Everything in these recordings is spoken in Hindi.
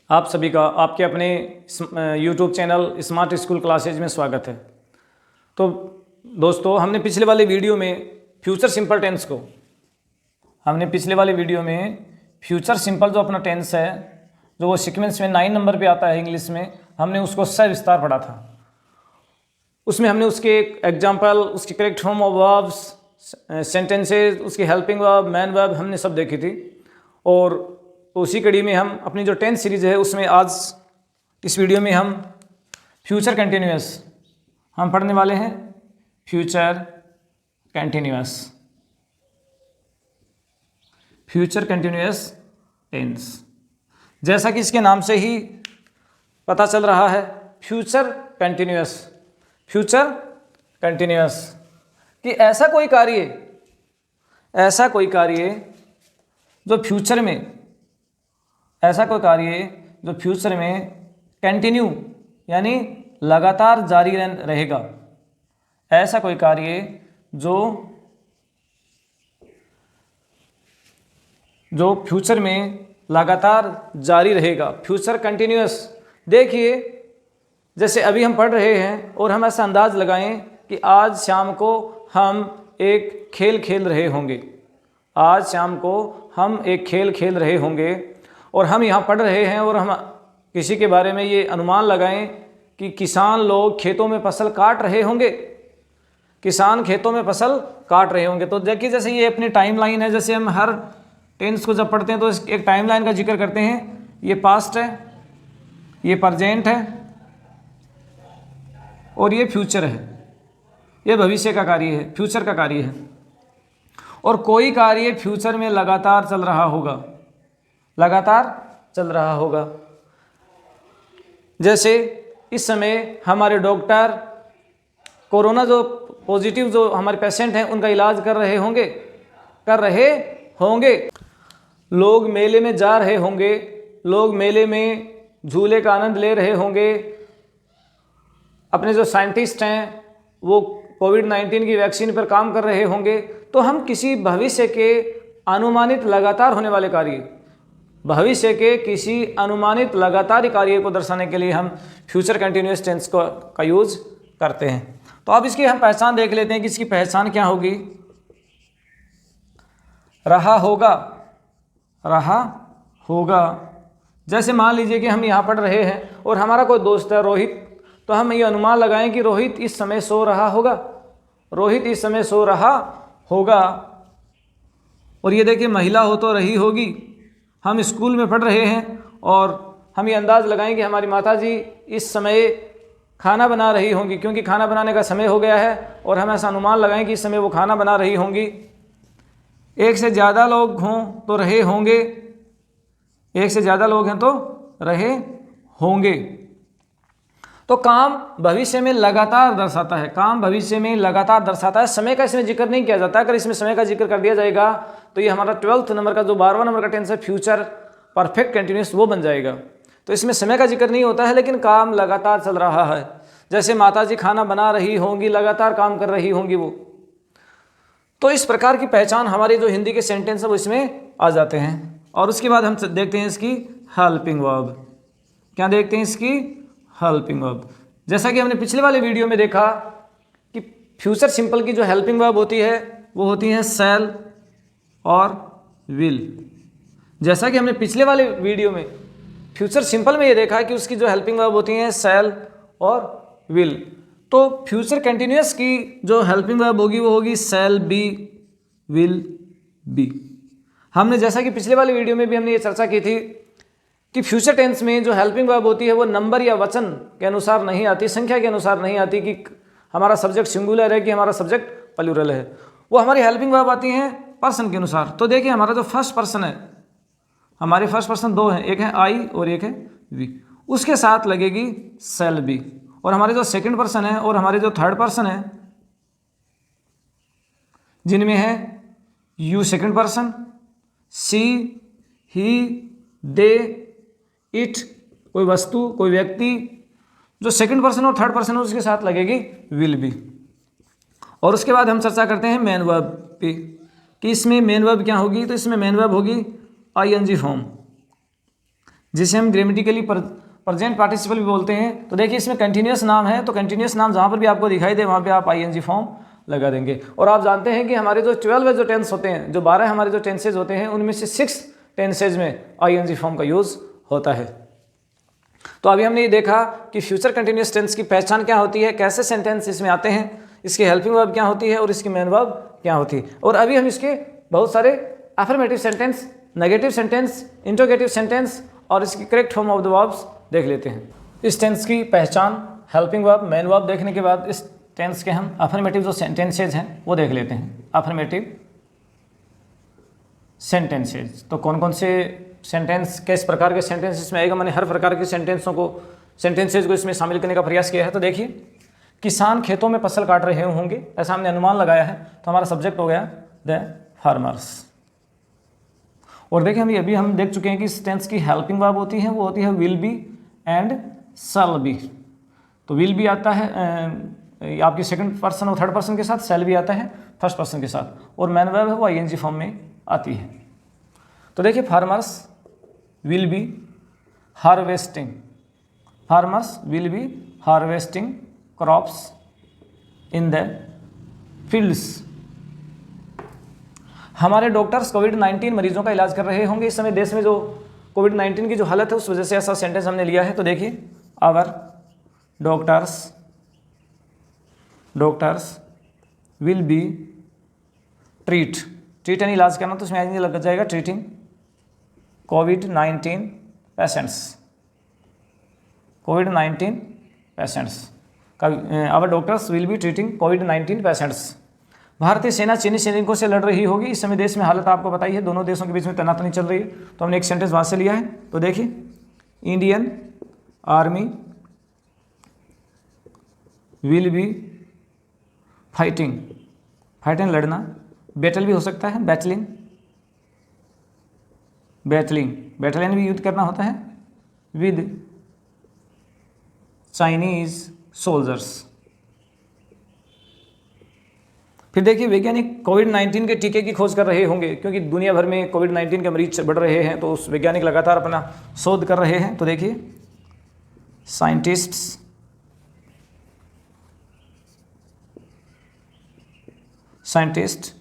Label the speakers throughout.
Speaker 1: आप सभी का आपके अपने YouTube channel smart school classes में स्वागत है। तो दोस्तों, हमने पिछले वाले वीडियो में फ्यूचर सिंपल टेंस को फ्यूचर सिंपल जो अपना टेंस है, जो वो सीक्वेंस में 9 नंबर पे आता है इंग्लिश में, हमने उसको सविस्तार पढ़ा था। उसमें हमने उसके एग्जाम्पल, उसके correct form of verbs, sentences, उसकी हेल्पिंग वर्ब, मैन वर्ब हमने सब देखी थी। और उसी कड़ी में हम अपनी जो टेंस सीरीज है उसमें आज इस वीडियो में हम फ्यूचर कंटिन्यूअस हम पढ़ने वाले हैं। फ्यूचर कंटिन्यूअस टेंस, जैसा कि इसके नाम से ही पता चल रहा है, फ्यूचर कंटिन्यूअस कि ऐसा कोई कार्य जो फ्यूचर में कंटिन्यू यानी लगातार जारी रहेगा। ऐसा कोई कार्य जो फ्यूचर में लगातार जारी रहेगा, फ्यूचर कंटिन्यूअस। देखिए, जैसे अभी हम पढ़ रहे हैं और हम ऐसा अंदाज लगाएं कि आज शाम को हम एक खेल खेल रहे होंगे, और हम यहाँ पढ़ रहे हैं और हम किसी के बारे में ये अनुमान लगाएं कि किसान लोग खेतों में फसल काट रहे होंगे। तो देखिए, जैसे ये अपनी टाइमलाइन है, जैसे हम हर टेंस को जब पढ़ते हैं तो एक टाइमलाइन का जिक्र करते हैं। ये पास्ट है, ये प्रेजेंट है और ये फ्यूचर है। ये भविष्य का कार्य है, फ्यूचर का कार्य है। और कोई कार्य फ्यूचर में लगातार चल रहा होगा। जैसे इस समय हमारे डॉक्टर कोरोना जो पॉजिटिव जो हमारे पेशेंट हैं उनका इलाज कर रहे होंगे। लोग मेले में जा रहे होंगे, लोग मेले में झूले का आनंद ले रहे होंगे। अपने जो साइंटिस्ट हैं वो कोविड-19 की वैक्सीन पर काम कर रहे होंगे। तो हम किसी भविष्य के अनुमानित लगातार होने वाले कार्य, भविष्य के किसी अनुमानित लगातार कार्य को दर्शाने के लिए हम फ्यूचर कंटिन्यूअस टेंस का यूज करते हैं। तो अब इसकी हम पहचान देख लेते हैं कि इसकी पहचान क्या होगी। रहा होगा। जैसे मान लीजिए कि हम यहाँ पढ़ रहे हैं और हमारा कोई दोस्त है रोहित, तो हम ये अनुमान लगाएं कि रोहित इस समय सो रहा होगा। और ये देखिए, महिला हो तो रही होगी। हम स्कूल में पढ़ रहे हैं और हम ये अंदाज़ लगाएं कि हमारी माताजी इस समय खाना बना रही होंगी, क्योंकि खाना बनाने का समय हो गया है। और हम ऐसा अनुमान लगाएं कि इस समय वो खाना बना रही होंगी। एक से ज़्यादा लोग हों तो रहे होंगे। तो काम भविष्य में लगातार दर्शाता है। समय का इसमें जिक्र नहीं किया जाता। अगर इसमें समय का जिक्र कर दिया जाएगा तो ये हमारा 12th नंबर का जो 12वां नंबर का टेंस है, फ्यूचर परफेक्ट कंटिन्यूअस, वो बन जाएगा। तो इसमें समय का जिक्र नहीं होता है, लेकिन काम लगातार चल रहा है। जैसे माताजी खाना बना रही होंगी, लगातार काम कर रही होंगी वो। तो इस प्रकार की पहचान हमारी जो हिंदी के सेंटेंस है वो इसमें आ जाते हैं। और उसके बाद हम देखते हैं इसकी हेल्पिंग वर्ब। क्या देखते हैं? इसकी हेल्पिंग वर्ब। जैसा कि हमने पिछले वाले वीडियो में देखा कि फ्यूचर सिंपल की जो हेल्पिंग वर्ब होती है वो होती है शैल और विल। जैसा कि हमने पिछले वाले वीडियो में फ्यूचर सिंपल में ये देखा कि उसकी जो हेल्पिंग वर्ब होती हैं शैल और विल। तो फ्यूचर कंटिन्यूअस की जो हेल्पिंग वर्ब होगी वो होगी शैल बी, विल बी। हमने जैसा कि पिछले वाले वीडियो में भी हमने ये चर्चा की थी कि फ्यूचर टेंस में जो हेल्पिंग वर्ब होती है वो नंबर या वचन के अनुसार नहीं आती, संख्या के अनुसार नहीं आती कि हमारा सब्जेक्ट सिंगुलर है कि हमारा सब्जेक्ट प्लूरल है। वो हमारी हेल्पिंग वर्ब आती हैं पर्सन के अनुसार। तो देखिए, हमारा जो फर्स्ट पर्सन है, हमारे फर्स्ट पर्सन दो हैं, एक है आई और एक है वी, उसके साथ लगेगी शैल बी। और हमारे जो सेकंड पर्सन है और हमारे जो थर्ड पर्सन है, जिनमें है you second person, she, he, they, it, कोई वस्तु, कोई व्यक्ति, जो सेकंड पर्सन और थर्ड पर्सन है उसके साथ लगेगी विल बी। और उसके बाद हम चर्चा करते हैं मेन वर्ब पे कि इसमें मेन वर्ब क्या होगी। तो इसमें मेन वर्ब होगी आईएनजी फॉर्म। जिसे हम ग्रामेटिकली प्रेजेंट पार्टिसिपल भी बोलते हैं। तो देखिए इसमें कंटिन्यूस नाम है, तो कंटिन्यूस नाम जहाँ पर भी आपको दिखाई दे वहाँ पे आप आईएनजी फॉर्म लगा देंगे। और आप जानते हैं कि हमारे जो 12 जो टेंस होते हैं, जो 12 हमारे जो टेंसेज होते हैं, उनमें से 6 टेंसेज में आईएनजी फॉर्म का यूज़ होता है। तो अभी हमने ये देखा कि फ्यूचर कंटिन्यूस टेंस की पहचान क्या होती है, कैसे सेंटेंस इसमें आते हैं, इसकी हेल्पिंग वर्ब क्या होती है और इसकी मेन वर्ब क्या होती है। और अभी हम इसके बहुत सारे affirmative sentence, negative sentence, interrogative sentence और इसकी correct form of the verbs देख लेते हैं। इस टेंस की पहचान, हेल्पिंग वर्ब, मेन वर्ब देखने के बाद इस टेंस के हम अफर्मेटिव जो सेंटेंसेज हैं वो देख लेते हैं। अफर्मेटिव सेंटेंसेज तो कौन कौन से सेंटेंस, किस प्रकार के सेंटेंस इसमें आएगा, मैंने हर प्रकार के सेंटेंसेज को इसमें शामिल करने का प्रयास किया है। तो देखिए, किसान खेतों में फसल काट रहे होंगे, ऐसा हमने अनुमान लगाया है, तो हमारा सब्जेक्ट हो गया द फार्मर्स। और देखिए अभी हम देख चुके हैं कि इस टेंस की हेल्पिंग वर्ब होती है, वो होती है will be and shall be. तो विल बी आता है आपकी सेकंड पर्सन और थर्ड पर्सन के साथ, शैल भी आता है फर्स्ट पर्सन के साथ, और मेन वर्ब है वो आईएनजी फॉर्म में आती है। तो देखिए farmers will be harvesting, farmers will be harvesting crops in the fields. हमारे डॉक्टर्स कोविड-19 मरीजों का इलाज कर रहे होंगे। इस समय देश में जो कोविड-19 की जो हालत है उस वजह से ऐसा सेंटेंस हमने लिया है। तो देखिए our doctors will be treat यानी इलाज करना, तो उसमें आगे लग जाएगा ट्रीटिंग कोविड-19 पेशेंट्स, कोविड-19 पेशेंट्स का our doctors will be treating कोविड-19 पेशेंट्स। भारतीय सेना चीनी सैनिकों से लड़ रही होगी। इस समय देश में हालत आपको पता ही है, दोनों देशों के बीच में तनातनी चल रही है। तो हमने एक सेंटेंस वहाँ से लिया है। तो देखिए Indian army will be fighting, fighting लड़ना, बैटल भी हो सकता है, बैटलिंग भी युद्ध करना होता है विद चाइनीज सोल्जर्स। फिर देखिए वैज्ञानिक कोविड-19 के टीके की खोज कर रहे होंगे, क्योंकि दुनिया भर में कोविड-19 के मरीज बढ़ रहे हैं, तो उस वैज्ञानिक लगातार अपना शोध कर रहे हैं। तो देखिए साइंटिस्ट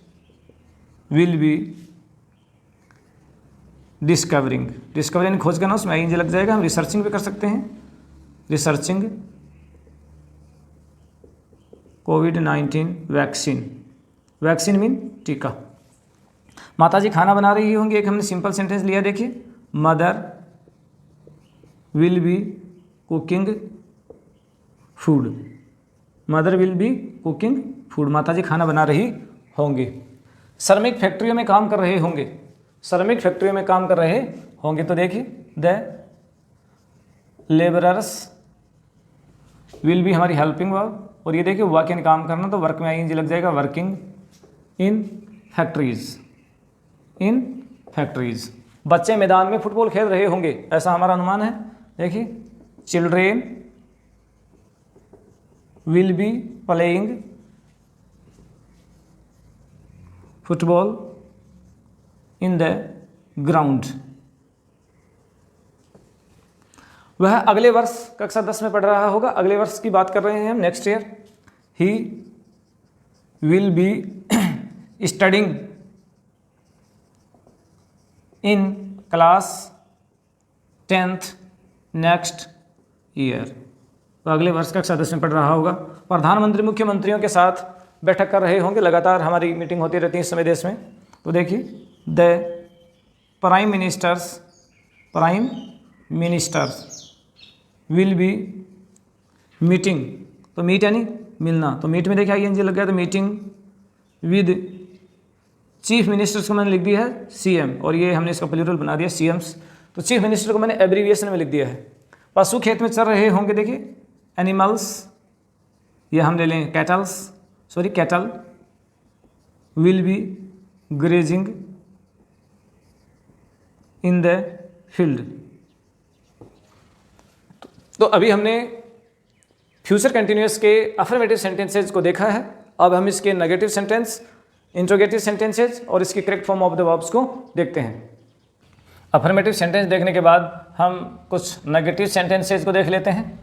Speaker 1: विल बी डिस्कवरिंग खोज करना, उसमें आईएनजी लग जाएगा। हम रिसर्चिंग भी कर सकते हैं, रिसर्चिंग कोविड-19 वैक्सीन मीन टीका। माताजी खाना बना रही होंगी, एक हमने सिंपल सेंटेंस लिया। देखिए mother will be cooking food, mother will be cooking food, माताजी खाना बना रही होंगी। श्रमिक फैक्ट्रियों में काम कर रहे होंगे, श्रमिक फैक्ट्रियों में काम कर रहे होंगे। तो देखिए द लेबरर्स विल बी हमारी हेल्पिंग वर्ब, और ये देखिए वर्क इन काम करना, तो वर्क में आईएनजी लग जाएगा वर्किंग इन फैक्ट्रीज। बच्चे मैदान में फुटबॉल खेल रहे होंगे, ऐसा हमारा अनुमान है। देखिए children will be playing football in the ground. वह अगले वर्ष कक्षा 10 में पढ़ रहा होगा, अगले वर्ष की बात कर रहे हैं हम, next year. He will be studying in class 10th next year, तो अगले वर्ष कक्षा 10 में पढ़ रहा होगा। प्रधानमंत्री मुख्यमंत्रियों के साथ बैठक कर रहे होंगे, लगातार हमारी मीटिंग होती रहती है इस समय देश में। तो देखिए the prime ministers will be meeting, तो मीट यानी मिलना, तो मीट में देखिए आईएनजी लग गया, तो मीटिंग विद चीफ मिनिस्टर्स को मैंने लिख दिया है सीएम, और ये हमने इसका प्लूरल बना दिया सीएम्स। तो चीफ मिनिस्टर को मैंने एब्रीविएशन में लिख दिया है। पशु खेत में चल रहे होंगे, देखिए एनिमल्स, ये हम ले लें cattle will be grazing in the field. तो अभी हमने फ्यूचर कंटिन्यूअस के अफर्मेटिव सेंटेंसेज को देखा है। अब हम इसके नेगेटिव सेंटेंस, इंट्रोगेटिव सेंटेंसेज और इसके correct form of the verbs को देखते हैं। अफर्मेटिव सेंटेंस देखने के बाद हम कुछ नेगेटिव सेंटेंसेज को देख लेते हैं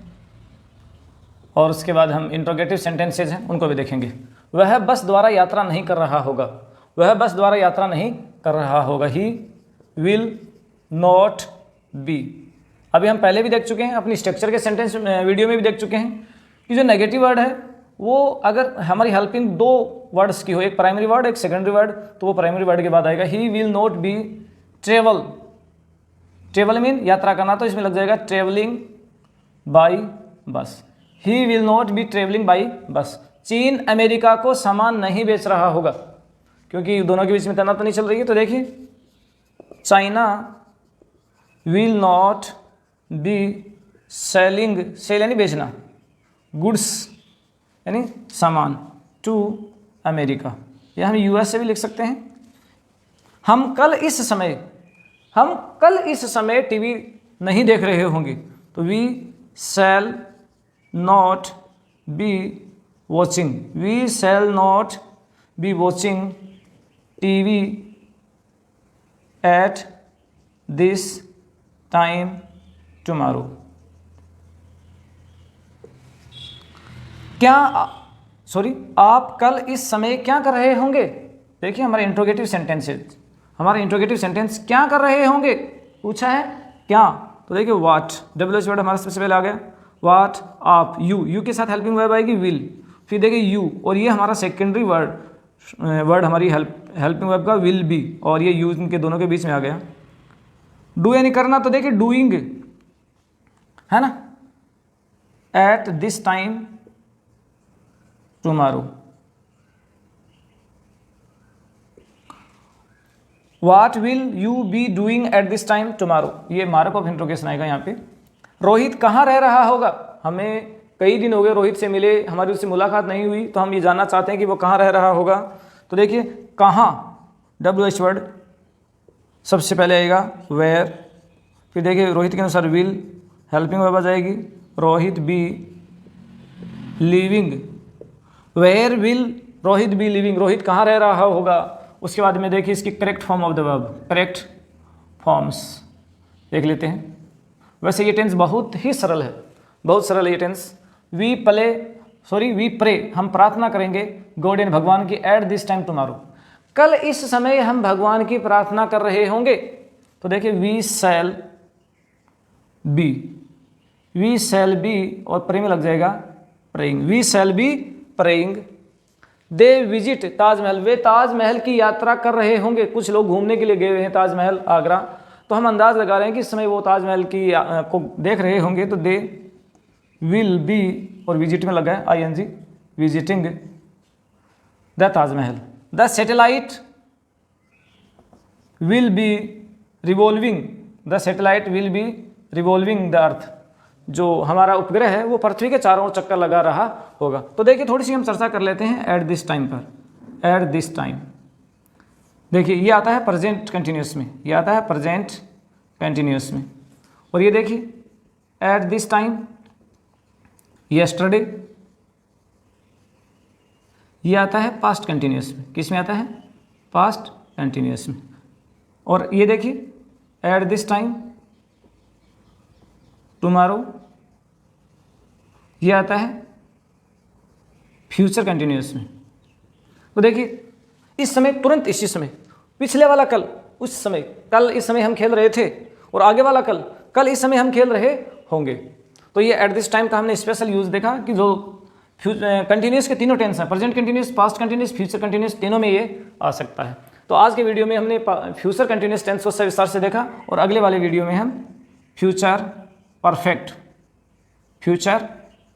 Speaker 1: और उसके बाद हम इंट्रोगेटिव सेंटेंसेज हैं उनको भी देखेंगे। वह बस द्वारा यात्रा नहीं कर रहा होगा। वह बस द्वारा यात्रा नहीं कर रहा होगा। He will not B. अभी हम पहले भी देख चुके हैं, अपनी स्ट्रक्चर के सेंटेंस वीडियो में भी देख चुके हैं कि जो नेगेटिव वर्ड है वो अगर हमारी हेल्पिंग दो वर्ड्स की हो, एक प्राइमरी वर्ड एक सेकेंडरी वर्ड, तो वो प्राइमरी वर्ड के बाद आएगा। He will not B travel. Travel mean यात्रा करना, तो इसमें लग जाएगा travelling by bus. He will not B travelling by bus. चीन अमेरिका को सामान नहीं बेच रहा होगा, क्योंकि दोनों के बीच में तनाव तो नहीं चल रही है। तो देखिए, China will not be selling, sell यानी बेचना, गुड्स यानी सामान, टू अमेरिका। या हम यूएस से भी लिख सकते हैं। हम कल इस समय टीवी नहीं देख रहे होंगे, तो we shall not be watching. We shall not be watching TV at this time tomorrow. आप कल इस समय क्या कर रहे होंगे। देखिए हमारे इंट्रोगेटिव सेंटेंसेज, हमारे इंट्रोगेटिव सेंटेंस क्या कर रहे होंगे पूछा है क्या। तो देखिए वाट, WH वर्ड हमारा सबसे पहले आ गया। वाट, आप, यू के साथ हेल्पिंग वर्ब आएगी विल। फिर देखिए यू, और ये हमारा सेकेंडरी वर्ड हमारी हेल्पिंग वर्ब का विल बी, और ये यू इनके दोनों के बीच में आ गया। डू यानी करना, तो देखिए डूइंग है ना, eight this time tomorrow. What will you be doing at this time tomorrow? ये मार्क ऑफ इंट्रोगेशन आएगा यहाँ पे। रोहित कहाँ रह रहा होगा। हमें कई दिन हो गए रोहित से मिले, हमारी उससे मुलाकात नहीं हुई, तो हम ये जानना चाहते हैं कि वो कहाँ रह रहा होगा। तो देखिए कहाँ, WH वर्ड सबसे पहले आएगा वेयर। फिर देखिए रोहित के अनुसार विल, हेल्पिंग वर्ब आ जाएगी Rohit be living. Where will Rohit be living, Rohit कहाँ रह रहा होगा। उसके बाद में देखिए इसकी correct form of the verb, correct forms देख लेते हैं। वैसे ये टेंस बहुत ही सरल है, बहुत सरल है ये टेंस। वी प्रे, हम प्रार्थना करेंगे गॉड यानी भगवान की, एट दिस टाइम टुमारो, कल इस समय हम भगवान की प्रार्थना कर रहे होंगे। तो देखिए वी शैल बी और प्रे में लग जाएगा praying. We shall be praying. They visit Taj Mahal, वे ताजमहल की यात्रा कर रहे होंगे। कुछ लोग घूमने के लिए गए हुए हैं ताजमहल आगरा, तो हम अंदाज लगा रहे हैं कि इस समय वो ताजमहल की को देख रहे होंगे। तो दे विल बी और विजिट में लगा है ING, visiting the Taj Mahal. The satellite will be revolving, the satellite will be revolving the earth, जो हमारा उपग्रह है वो पृथ्वी के चारों ओर चक्कर लगा रहा होगा। तो देखिए थोड़ी सी हम चर्चा कर लेते हैं एट दिस टाइम पर। एट दिस टाइम देखिए ये आता है प्रेजेंट कंटिन्यूस में, ये आता है प्रेजेंट कंटिन्यूस में। और ये देखिए एट दिस टाइम यस्टरडे, ये आता है पास्ट कंटिन्यूस में। किस में आता है, पास्ट कंटिन्यूस में। और ये देखिए एट दिस टाइम टुमारो, ये आता है फ्यूचर कंटिन्यूस में। तो देखिए इस समय, तुरंत इसी समय, पिछले वाला कल, उस समय, कल इस समय हम खेल रहे थे, और आगे वाला कल इस समय हम खेल रहे होंगे। तो ये एट दिस टाइम का हमने स्पेशल यूज़ देखा कि जो कंटिन्यूस के तीनों टेंस हैं, present continuous, past continuous, future continuous, तीनों में ये आ सकता है। तो आज के वीडियो में हमने फ्यूचर कंटिन्यूस टेंस को विस्तार से देखा, और अगले वाले वीडियो में हम फ्यूचर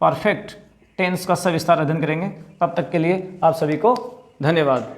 Speaker 1: परफेक्ट टेंस का सविस्तार अध्ययन करेंगे। तब तक के लिए आप सभी को धन्यवाद।